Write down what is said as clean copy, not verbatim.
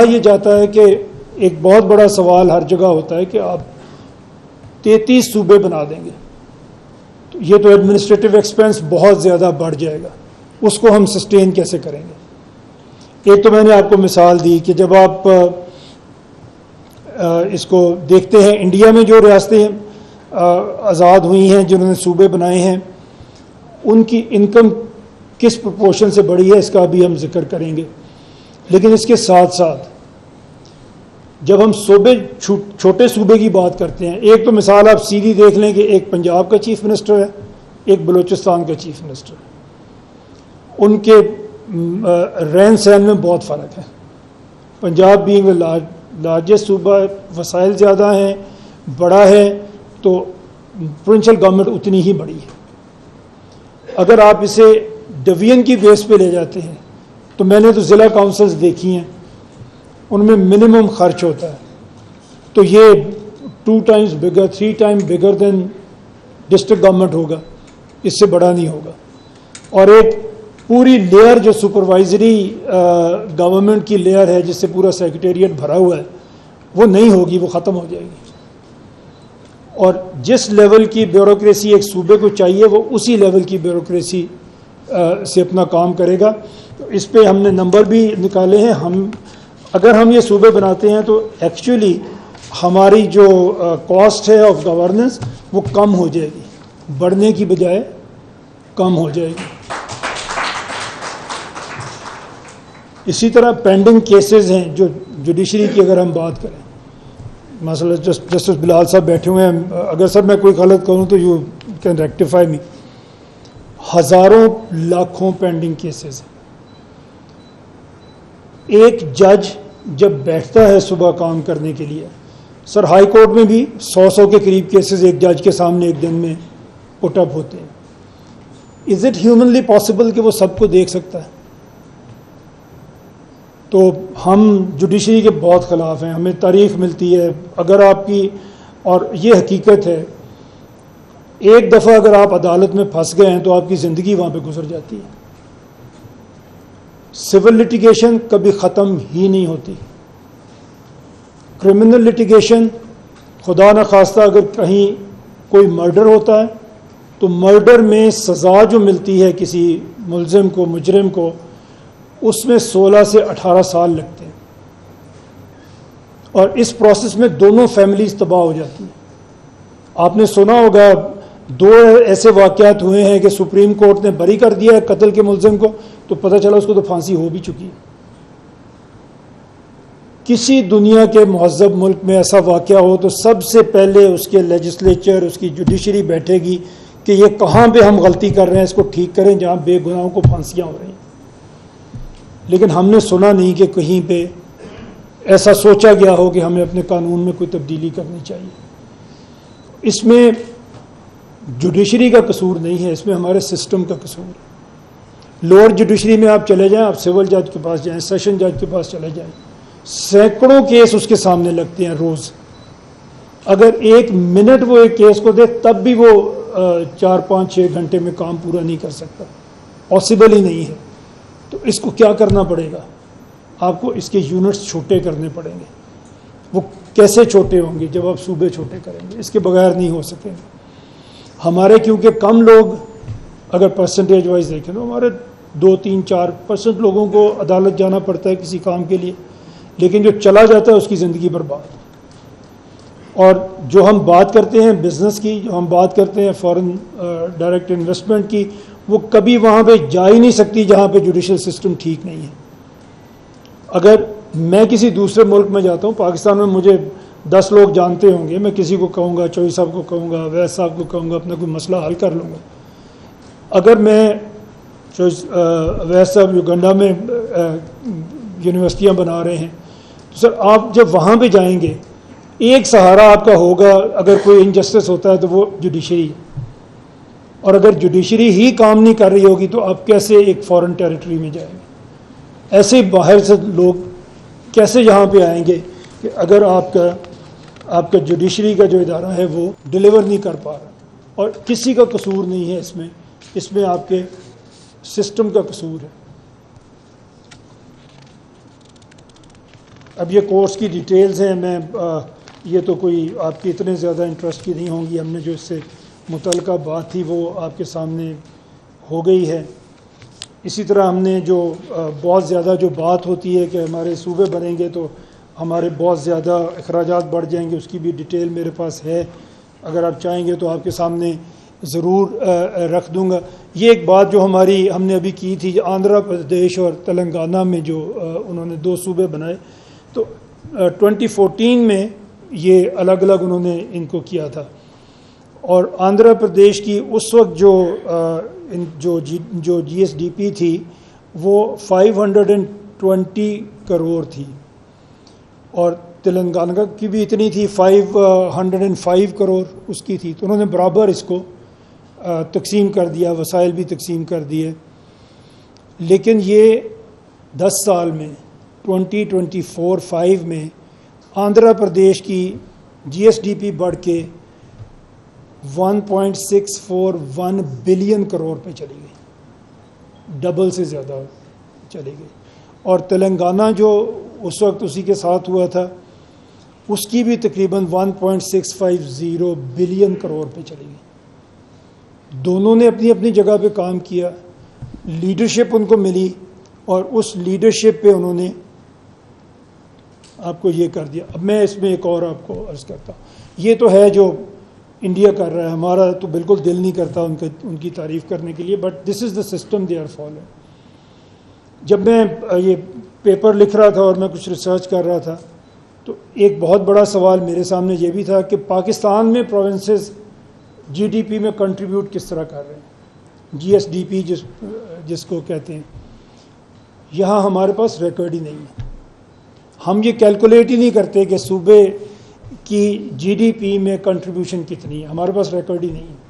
یہ جاتا ہے کہ ایک بہت بڑا سوال ہر جگہ ہوتا ہے کہ آپ 33 صوبے بنا دیں گے تو یہ تو ایڈمنسٹریٹو ایکسپینس بہت زیادہ بڑھ جائے گا، اس کو ہم سسٹین کیسے کریں گے؟ ایک تو میں نے آپ کو مثال دی کہ جب آپ اس کو دیکھتے ہیں، انڈیا میں جو ریاستیں آزاد ہوئی ہیں، جنہوں نے صوبے بنائے ہیں، ان کی انکم کس پرپورشن سے بڑھی ہے اس کا بھی ہم ذکر کریں گے. لیکن اس کے ساتھ ساتھ جب ہم چھوٹے صوبے کی بات کرتے ہیں، ایک تو مثال آپ سیدھی دیکھ لیں کہ ایک پنجاب کا چیف منسٹر ہے، ایک بلوچستان کا چیف منسٹر ہے، ان کے رہن سہن میں بہت فرق ہے. پنجاب بینگ لارجسٹ صوبہ، وسائل زیادہ ہیں، بڑا ہے، تو پروونشل گورنمنٹ اتنی ہی بڑی ہے. اگر آپ اسے ڈویژن کی بیس پہ لے جاتے ہیں تو میں نے تو ضلع کاؤنسلز دیکھی ہیں، ان میں منیمم خرچ ہوتا ہے تو یہ 2 times bigger 3 times bigger دین ڈسٹرکٹ گورنمنٹ ہوگا، اس سے بڑا نہیں ہوگا. اور ایک پوری لیئر جو سپروائزری گورنمنٹ کی لیئر ہے جس سے پورا سیکریٹریٹ بھرا ہوا ہے، وہ نہیں ہوگی، وہ ختم ہو جائے گی. اور جس لیول کی بیوروکریسی ایک صوبے کو چاہیے وہ اسی لیول کی بیوروکریسی سے اپنا کام کرے گا. تو اس پہ ہم نے نمبر بھی نکالے ہیں. اگر ہم یہ صوبے بناتے ہیں تو ایکچولی ہماری جو کاسٹ ہے آف گورننس وہ کم ہو جائے گی، بڑھنے کی بجائے کم ہو جائے گی. اسی طرح پینڈنگ کیسز ہیں جو جوڈیشری کی اگر ہم بات کریں، مثلا جسٹس بلال صاحب بیٹھے ہوئے ہیں، اگر سر میں کوئی غلط کروں تو یو کین ریکٹیفائی می. ہزاروں لاکھوں پینڈنگ کیسز ہیں. ایک جج جب بیٹھتا ہے صبح کام کرنے کے لیے، سر ہائی کورٹ میں بھی 100 کے قریب کیسز ایک جج کے سامنے ایک دن میں پٹ اپ ہوتے ہیں. از اٹ ہیومنلی پاسبل کہ وہ سب کو دیکھ سکتا ہے؟ تو ہم جوڈیشری کے بہت خلاف ہیں. ہمیں تاریخ ملتی ہے اگر آپ کی، اور یہ حقیقت ہے، ایک دفعہ اگر آپ عدالت میں پھنس گئے ہیں تو آپ کی زندگی وہاں پہ گزر جاتی ہے. سول لٹیگیشن کبھی ختم ہی نہیں ہوتی. کرمنل لٹیگیشن، خدا نخواستہ اگر کہیں کوئی مرڈر ہوتا ہے تو مرڈر میں سزا جو ملتی ہے کسی ملزم کو، مجرم کو، اس میں 16 سے 18 سال لگتے ہیں. اور اس پروسیس میں دونوں فیملیز تباہ ہو جاتی ہیں. آپ نے سنا ہوگا 2 ایسے واقعات ہوئے ہیں کہ سپریم کورٹ نے بری کر دیا ہے قتل کے ملزم کو، تو پتہ چلا اس کو تو پھانسی ہو بھی چکی ہے. کسی دنیا کے مہذب ملک میں ایسا واقعہ ہو تو سب سے پہلے اس کے لیجسلیچر، اس کی جوڈیشری بیٹھے گی کہ یہ کہاں پہ ہم غلطی کر رہے ہیں، اس کو ٹھیک کریں جہاں بے گناہوں کو پھانسیاں ہو رہی ہیں. لیکن ہم نے سنا نہیں کہ کہیں پہ ایسا سوچا گیا ہو کہ ہمیں اپنے قانون میں کوئی تبدیلی کرنی چاہیے. اس میں جوڈیشری کا قصور نہیں ہے، اس میں ہمارے سسٹم کا قصور ہے. لوور جوڈیشری میں آپ چلے جائیں، آپ سول جج کے پاس جائیں، سیشن جج کے پاس چلے جائیں، سینکڑوں کیس اس کے سامنے لگتے ہیں روز. اگر 1 منٹ وہ ایک کیس کو دے تب بھی وہ 4 5 6 گھنٹے میں کام پورا نہیں کر سکتا، پاسبل ہی نہیں ہے. تو اس کو کیا کرنا پڑے گا؟ آپ کو اس کے یونٹس چھوٹے کرنے پڑیں گے. وہ کیسے چھوٹے ہوں گے؟ جب آپ صوبے چھوٹے کریں گے، اس کے بغیر نہیں ہو سکیں گے. ہمارے کیونکہ کم لوگ اگر پرسنٹیج وائز دیکھیں تو ہمارے 2 3 4% لوگوں کو عدالت جانا پڑتا ہے کسی کام کے لیے، لیکن جو چلا جاتا ہے اس کی زندگی برباد. اور جو ہم بات کرتے ہیں بزنس کی، جو ہم بات کرتے ہیں فارن ڈائریکٹ انویسٹمنٹ کی، وہ کبھی وہاں پہ جا ہی نہیں سکتی جہاں پہ جوڈیشل سسٹم ٹھیک نہیں ہے. اگر میں کسی دوسرے ملک میں جاتا ہوں، پاکستان میں مجھے 10 لوگ جانتے ہوں گے، میں کسی کو کہوں گا، چوہی صاحب کو کہوں گا، ویس صاحب کو کہوں گا، اپنا کوئی مسئلہ حل کر لوں گا. اگر میں ویس صاحب یوگنڈا میں یونیورسٹیاں بنا رہے ہیں تو سر آپ جب وہاں پہ جائیں گے، ایک سہارا آپ کا ہوگا اگر کوئی انجسٹس ہوتا ہے تو وہ جوڈیشری. اور اگر جوڈیشری ہی کام نہیں کر رہی ہوگی تو آپ کیسے ایک فارن ٹیریٹری میں جائیں گے؟ ایسے باہر سے لوگ کیسے یہاں پہ آئیں گے کہ اگر آپ کا جوڈیشری کا جو ادارہ ہے وہ ڈلیور نہیں کر پا رہا؟ اور کسی کا قصور نہیں ہے اس میں آپ کے سسٹم کا قصور ہے. اب یہ کورس کی ڈیٹیلز ہیں، میں یہ تو کوئی آپ کی اتنے زیادہ انٹرسٹ کی نہیں ہوں گی، ہم نے جو اس سے متعلقہ بات تھی وہ آپ کے سامنے ہو گئی ہے۔ اسی طرح ہم نے جو بہت زیادہ جو بات ہوتی ہے کہ ہمارے صوبے بنیں گے تو ہمارے بہت زیادہ اخراجات بڑھ جائیں گے، اس کی بھی ڈیٹیل میرے پاس ہے، اگر آپ چاہیں گے تو آپ کے سامنے ضرور رکھ دوں گا۔ یہ ایک بات جو ہم نے ابھی کی تھی، آندھرا پردیش اور تلنگانہ میں جو انہوں نے 2 صوبے بنائے، تو 2014 میں یہ الگ الگ انہوں نے ان کو کیا تھا، اور آندھرا پردیش کی اس وقت جو جی ایس ڈی پی تھی وہ 520 کروڑ تھی، اور تلنگانہ کی بھی اتنی تھی 505 کروڑ اس کی تھی، تو انہوں نے برابر اس کو تقسیم کر دیا، وسائل بھی تقسیم کر دیے۔ لیکن یہ 10 سال میں 2024-5 میں آندھرا پردیش کی جی ایس ڈی پی بڑھ کے 1.641 بلین کروڑ پہ چلی گئی، ڈبل سے زیادہ چلی گئی، اور تلنگانہ جو اس وقت اسی کے ساتھ ہوا تھا اس کی بھی تقریباً 1.650 بلین کروڑ پہ چلی گئی۔ دونوں نے اپنی اپنی جگہ پہ کام کیا، لیڈرشپ ان کو ملی، اور اس لیڈرشپ پہ انہوں نے آپ کو یہ کر دیا۔ اب میں اس میں ایک اور آپ کو عرض کرتا ہوں، یہ تو ہے جو انڈیا کر رہا ہے، ہمارا تو بالکل دل نہیں کرتا ان کی تعریف کرنے کے لیے، but this is the system they are following. جب میں یہ پیپر لکھ رہا تھا اور میں کچھ ریسرچ کر رہا تھا تو ایک بہت بڑا سوال میرے سامنے یہ بھی تھا کہ پاکستان میں پروونسز جی ڈی پی میں کنٹریبیوٹ کس طرح کر رہے ہیں، جی ایس ڈی پی جس کو کہتے ہیں۔ یہاں ہمارے پاس ریکارڈ ہی نہیں ہے، ہم یہ کیلکولیٹ ہی نہیں کرتے کہ صوبے کی جی ڈی پی میں کنٹریبیوشن کتنی ہے، ہمارے پاس ریکارڈ ہی نہیں ہے۔